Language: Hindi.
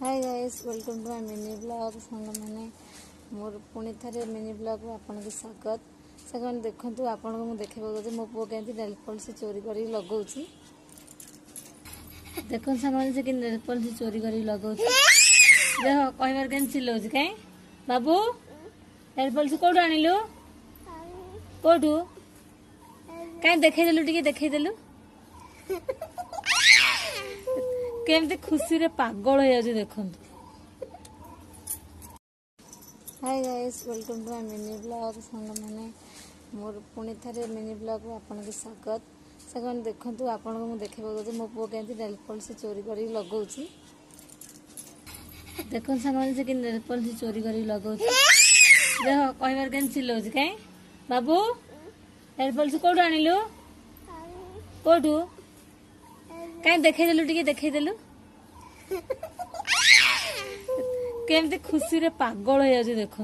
Hi guys welcome to my mini blog song मैंने मोर पुणी थे मिनी ब्लॉग आपन की स्वागत सांग मैंने देखु आपन को देखे मो पु के नेल पॉलिश चोरी कर लगौची देख सांग मैंने कि नेल पॉलिश चोरी कर लगौची देख कहबार के चिल्लाऊँ कहीं बाबू नेल पॉलिश कौटू आनिलु कौटू कहीं देखदेलु टे देखदेलु केमती खुशी रे पागल हो जाए देखु। Hi guys welcome to my mini blog song मैंने मोर पुणी थे मिनी ब्लॉग आपन की स्वागत सांग मैंने देखु आपन को देखे मो पु के नेल पॉलिश चोरी कर लगौची देख सांग मैंने कि नेल पॉलिश चोरी कर लगौची देख कहबार के चिल्लाऊँ कहीं बाबू नेल पॉलिश कौटू आनिलु कौटू कहीं देखदेलु टे देखदेलु केमती खुशी रे पागल हो जाए देखु।